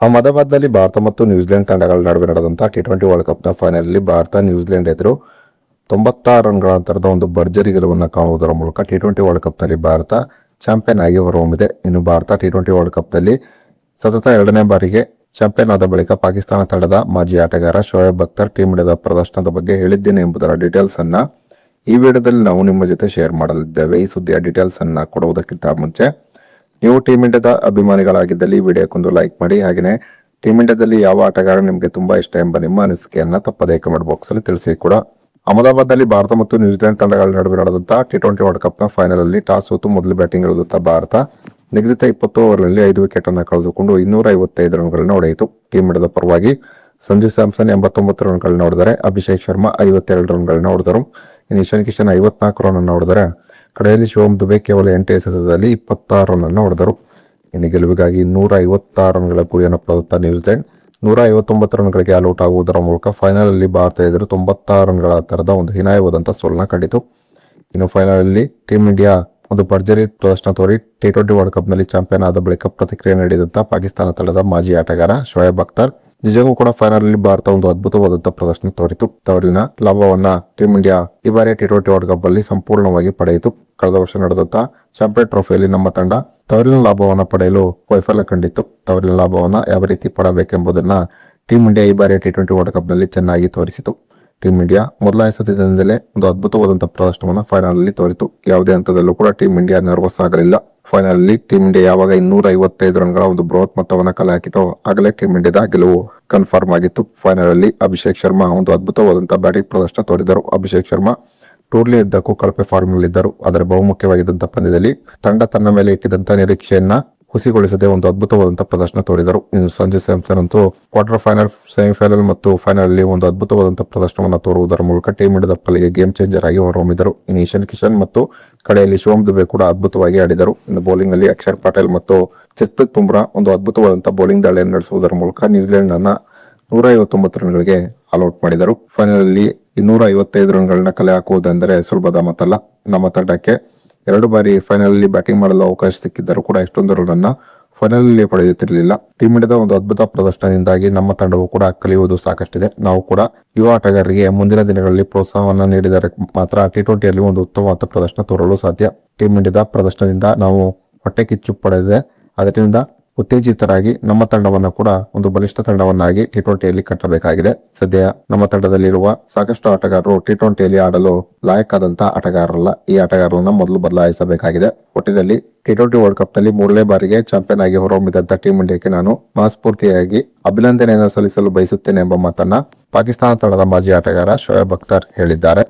ಅಹಮದಾಬಾದ್ನಲ್ಲಿ ಭಾರತ ಮತ್ತು ನ್ಯೂಜಿಲೆಂಡ್ ತಂಡಗಳ ನಡುವೆ ನಡೆದಂತಹ ಟಿ20 ವರ್ಲ್ಡ್ ಕಪ್ನ ಫೈನಲ್ ಭಾರತ ನ್ಯೂಜಿಲೆಂಡ್ ಎದುರು 96 ರನ್ಗಳ ಅಂತರದ ಒಂದು ಭರ್ಜರಿ ಗೆಲುವನ್ನು ಕಾಣುವುದರ ಮೂಲಕ ಟಿ20 ವರ್ಲ್ಡ್ ಕಪ್ನಲ್ಲಿ ಭಾರತ ಚಾಂಪಿಯನ್ ಆಗಿ ಹೊರಹೊಮ್ಮಿದೆ. ಇನ್ನು ಭಾರತ ಟಿ20 ವರ್ಲ್ಡ್ ಕಪ್ನಲ್ಲಿ ಸತತ 2ನೇ ಬಾರಿಗೆ ಚಾಂಪಿಯನ್ ಆದ ಬಳಿಕ ಪಾಕಿಸ್ತಾನ ತಂಡದ ಮಾಜಿ ಆಟಗಾರ ಶೋಯಬ್ ಅಖ್ತರ್ ಟೀಮ್ ಇಂಡಿಯಾದ ಪ್ರದರ್ಶನದ ಬಗ್ಗೆ ಹೇಳಿದ್ದೇನೆ ಎಂಬುದರ ಡೀಟೇಲ್ಸ್ ಅನ್ನ ಈ ವಿಡಿಯೋದಲ್ಲಿ ನಾವು ನಿಮ್ಮ ಜೊತೆ ಶೇರ್ ಮಾಡಲಿದ್ದೇವೆ. ಈ ಸುದ್ದಿಯ ಡೀಟೇಲ್ಸ್ ಅನ್ನ ಕೊಡುವುದಕ್ಕಿಂತ ಮುಂಚೆ ನೀವು ಟೀಮ್ ಇಂಡಿಯಾದ ಅಭಿಮಾನಿಗಳಾಗಿದ್ದಲ್ಲಿ ಈ ವಿಡಿಯೋಕ್ಕೊಂದು ಲೈಕ್ ಮಾಡಿ. ಹಾಗೆಯೇ ಟೀಮ್ ಇಂಡಿಯಾದಲ್ಲಿ ಯಾವ ಆಟಗಾರ ನಿಮಗೆ ತುಂಬಾ ಇಷ್ಟ ಎಂಬ ನಿಮ್ಮ ಅನಿಸಿಕೆಯನ್ನ ತಪ್ಪದೇ ಕಮೆಂಟ್ ಬಾಕ್ಸ್ ಅಲ್ಲಿ ತಿಳಿಸಿ ಕೂಡ. ಅಹಮದಾಬಾದ್ನಲ್ಲಿ ಭಾರತ ಮತ್ತು ನ್ಯೂಜಿಲೆಂಡ್ ತಂಡಗಳ ನಡುವೆ ನಡೆದಂತಹ ಟಿ20 ವರ್ಲ್ಡ್ ಕಪ್ನ ಫೈನಲ್ ಅಲ್ಲಿ ಟಾಸ್ ಸೋತು ಮೊದಲು ಬ್ಯಾಟಿಂಗ್ ಇಳಿದಂತ ಭಾರತ ನಿಗದಿತ 20 ಓವರ್ನಲ್ಲಿ 5 ವಿಕೆಟ್ ಅನ್ನು ಕಳೆದುಕೊಂಡು 255 ರನ್ಗಳನ್ನು ಹೊಡೆಯಿತು. ಟೀಮ್ ಇಂಡಿಯಾದ ಪರವಾಗಿ ಸಂಜು ಸ್ಯಾಮ್ಸನ್ 89 ರನ್ಗಳನ್ನು ಹೊಡೆದರೆ, ಅಭಿಷೇಕ್ ಶರ್ಮಾ 52 ರನ್ಗಳನ್ನು ಹೊಡೆದರು. ಇನ್ನು ಇಶಾನ್ ಕಿಶನ್ 54 ರನ್ ಅನ್ನು ಹೊಡೆದರೆ, ಕಡೆಯಲ್ಲಿ ಶಿವಮ್ ದುಬೆ ಕೇವಲ 8 ಎಸೆತದಲ್ಲಿ 26 ರನ್ ಅನ್ನು ಹೊಡೆದರು. ಇನ್ನು ಗೆಲುವಿಗಾಗಿ 156 ರನ್ಗಳ ಗುರಿಯನ್ನು ಪಡೆದ ನ್ಯೂಜಿಲೆಂಡ್ 159 ರನ್ಗಳಿಗೆ ಆಲ್ಔಟ್ ಆಗುವುದರ ಮೂಲಕ ಫೈನಲ್ ಅಲ್ಲಿ ಭಾರತ ಎದುರು 96 ರನ್ಗಳ ಅಂತರದ ಒಂದು ಹೀನಾಯವಾದಂತಹ ಸೋಲನ್ನ ಕಂಡಿತು. ಇನ್ನು ಫೈನಲ್ ಅಲ್ಲಿ ಟೀಮ್ ಇಂಡಿಯಾ ಒಂದು ಭರ್ಜರಿ ಪ್ರದರ್ಶನ ತೋರಿ ಟಿ20 ವರ್ಲ್ಡ್ ಕಪ್ ನಲ್ಲಿ ಚಾಂಪಿಯನ್ ಆದ ಬಳಿಕ ಪ್ರತಿಕ್ರಿಯೆ ನೀಡಿದಂತಹ ಪಾಕಿಸ್ತಾನ ತಂಡದ ಮಾಜಿ ಆಟಗಾರ ಶೋಯಬ್ ಅಖ್ತರ್ ನಿಜಕ್ಕೂ ಕೂಡ ಫೈನಲ್ ಅಲ್ಲಿ ಭಾರತ ಒಂದು ಅದ್ಭುತವಾದಂತಹ ಪ್ರದರ್ಶನ ತೋರಿತು. ತವರಿನ ಲಾಭವನ್ನ ಟೀಮ್ ಇಂಡಿಯಾ ಈ ಬಾರಿ ಟಿ20 ವರ್ಲ್ಡ್ ಕಪ್ ಅಲ್ಲಿ ಸಂಪೂರ್ಣವಾಗಿ ಪಡೆಯಿತು. ಕಳೆದ ವರ್ಷ ನಡೆದಂತಹ ಚಾಂಪಿಯನ್ ಟ್ರೋಫಿಯಲ್ಲಿ ನಮ್ಮ ತಂಡ ತವರಿನ ಲಾಭವನ್ನ ಪಡೆಯಲು ವೈಫಲ್ಯ ಕಂಡಿತ್ತು. ತವರಿನ ಲಾಭವನ್ನ ಯಾವ ರೀತಿ ಪಡಬೇಕೆಂಬುದನ್ನ ಟೀಮ್ ಇಂಡಿಯಾ ಈ ಬಾರಿ ಟಿ20 ವರ್ಲ್ಡ್ ಕಪ್ ನಲ್ಲಿ ಚೆನ್ನಾಗಿ ತೋರಿಸಿತು. ಟೀಮ್ ಇಂಡಿಯಾ ಮೊದಲ ಎಸೆತದಿಂದಲೇ ಒಂದು ಅದ್ಭುತವಾದಂತಹ ಪ್ರದರ್ಶನವನ್ನು ಫೈನಲ್ ಅಲ್ಲಿ ತೋರಿತು. ಯಾವುದೇ ಹಂತದಲ್ಲೂ ಕೂಡ ಟೀಮ್ ಇಂಡಿಯಾ ನರ್ವಸ್ ಆಗಲಿಲ್ಲ. ಫೈನಲ್ ಅಲ್ಲಿ ಟೀಮ್ ಇಂಡಿಯಾ ಯಾವಾಗ 255 ರನ್ಗಳ ಒಂದು ಬೃಹತ್ ಮೊತ್ತವನ್ನು ಕಲೆ ಹಾಕಿತೋ ಆಗಲೇ ಟೀಮ್ ಇಂಡಿಯಾದ ಗೆಲುವು ಕನ್ಫರ್ಮ್ ಆಗಿತ್ತು. ಫೈನಲ್ ಅಲ್ಲಿ ಅಭಿಷೇಕ್ ಶರ್ಮಾ ಒಂದು ಅದ್ಭುತವಾದಂತಹ ಬ್ಯಾಟಿಂಗ್ ಪ್ರದರ್ಶನ ತೋರಿದರು. ಅಭಿಷೇಕ್ ಶರ್ಮಾ ಟೂರ್ಲಿ ಇದ್ದಕ್ಕೂ ಕಳಪೆ ಫಾರ್ಮ್ ನಲ್ಲಿದ್ದರು. ಆದರೆ ಬಹುಮುಖ್ಯವಾಗಿದ್ದಂತಹ ಪಂದ್ಯದಲ್ಲಿ ತಂಡ ತನ್ನ ಮೇಲೆ ಇಟ್ಟಿದ್ದಂತಹ ನಿರೀಕ್ಷೆಯನ್ನ ಹುಸಿಗೊಳಿಸದೆ ಒಂದು ಅದ್ಭುತವಾದಂತಹ ಪ್ರದರ್ಶನ ತೋರಿದರು. ಇನ್ನು ಸಂಜು ಸ್ಯಾಮ್ಸನ್ ಅಂತೂ ಕ್ವಾರ್ಟರ್ ಫೈನಲ್, ಸೆಮಿಫೈನಲ್ ಮತ್ತು ಫೈನಲ್ ಅಲ್ಲಿ ಒಂದು ಅದ್ಭುತವಾದಂತಹ ಪ್ರದರ್ಶನವನ್ನು ತೋರುವುದರ ಮೂಲಕ ಟೀಮ್ ಇಂಡಿಯಾದ ಪಾಲಿಗೆ ಗೇಮ್ ಚೇಂಜರ್ ಆಗಿ ಹೊರಹೊಮ್ಮಿದರು. ಇನ್ನು ಇಶಾನ್ ಕಿಶನ್ ಮತ್ತು ಕಡೆಯಲ್ಲಿ ಶಿವಮ್ ದುಬೆ ಕೂಡ ಅದ್ಭುತವಾಗಿ ಆಡಿದರು. ಇನ್ನು ಬೌಲಿಂಗ್ ಅಲ್ಲಿ ಅಕ್ಷರ್ ಪಟೇಲ್ ಮತ್ತು ಜಸ್ಪ್ರೀತ್ ಬುಮ್ರಾ ಒಂದು ಅದ್ಭುತವಾದಂತಹ ಬೌಲಿಂಗ್ ದಾಳಿಯನ್ನು ನಡೆಸುವುದರ ಮೂಲಕ ನ್ಯೂಜಿಲೆಂಡ್ ಅನ್ನ 159 ರನ್ಗಳಿಗೆ ಆಲ್ಔಟ್ ಮಾಡಿದರು. ಫೈನಲ್ ಅಲ್ಲಿ 255 ರನ್ಗಳನ್ನ ಕಲೆ ಹಾಕುವುದೆಂದರೆ ಸುಲಭದ ಮಾತಲ್ಲ. ನಮ್ಮ ತಂಡಕ್ಕೆ 2 ಬಾರಿ ಫೈನಲ್ ಅಲ್ಲಿ ಬ್ಯಾಟಿಂಗ್ ಮಾಡಲು ಅವಕಾಶ ಸಿಕ್ಕಿದ್ದರೂ ಕೂಡ ಇಷ್ಟೊಂದು ರನ್ ಅನ್ನ ಫೈನಲ್ ಅಲ್ಲಿ ಪಡೆಯುತ್ತಿರಲಿಲ್ಲ. ಟೀಮ್ ಇಂಡಿಯಾದ ಒಂದು ಅದ್ಭುತ ಪ್ರದರ್ಶನದಿಂದಾಗಿ ನಮ್ಮ ತಂಡವು ಕೂಡ ಕಲಿಯುವುದು ಸಾಕಷ್ಟಿದೆ. ನಾವು ಕೂಡ ಯುವ ಆಟಗಾರರಿಗೆ ಮುಂದಿನ ದಿನಗಳಲ್ಲಿ ಪ್ರೋತ್ಸಾಹವನ್ನು ನೀಡಿದರೆ ಮಾತ್ರ ಟಿ20ಯಲ್ಲಿ ಒಂದು ಉತ್ತಮವಾದ ಪ್ರದರ್ಶನ ತೋರಲು ಸಾಧ್ಯ. ಟೀಮ್ ಇಂಡಿಯಾದ ಪ್ರದರ್ಶನದಿಂದ ನಾವು ಹೊಟ್ಟೆ ಕಿಚ್ಚು ಪಡೆದಿದೆ. ಅದರಿಂದ ಉತ್ತೇಜಿತರಾಗಿ ನಮ್ಮ ತಂಡವನ್ನು ಕೂಡ ಒಂದು ಬಲಿಷ್ಠ ತಂಡವನ್ನಾಗಿ ಟಿ20ಯಲ್ಲಿ ಕಟ್ಟಬೇಕಾಗಿದೆ. ಸದ್ಯ ನಮ್ಮ ತಂಡದಲ್ಲಿರುವ ಸಾಕಷ್ಟು ಆಟಗಾರರು ಟಿ20ಯಲ್ಲಿ ಆಡಲು ಲಾಯಕ್ಕಾದಂತಹ ಆಟಗಾರರಲ್ಲ. ಈ ಆಟಗಾರರನ್ನ ಮೊದಲು ಬದಲಾಯಿಸಬೇಕಾಗಿದೆ. ಒಟ್ಟಿನಲ್ಲಿ ಟಿ20 ವರ್ಲ್ಡ್ ಕಪ್ ನಲ್ಲಿ 3ನೇ ಬಾರಿಗೆ ಚಾಂಪಿಯನ್ ಆಗಿ ಹೊರಹೊಮ್ಮಿದಂತಹ ಟೀಮ್ ಇಂಡಿಯಾಕ್ಕೆ ನಾನು ಮನಸ್ಫೂರ್ತಿಯಾಗಿ ಅಭಿನಂದನೆಯನ್ನು ಸಲ್ಲಿಸಲು ಬಯಸುತ್ತೇನೆ ಎಂಬ ಮಾತನ್ನ ಪಾಕಿಸ್ತಾನ ತಂಡದ ಮಾಜಿ ಆಟಗಾರ ಶೋಯಬ್ ಅಖ್ತರ್ ಹೇಳಿದ್ದಾರೆ.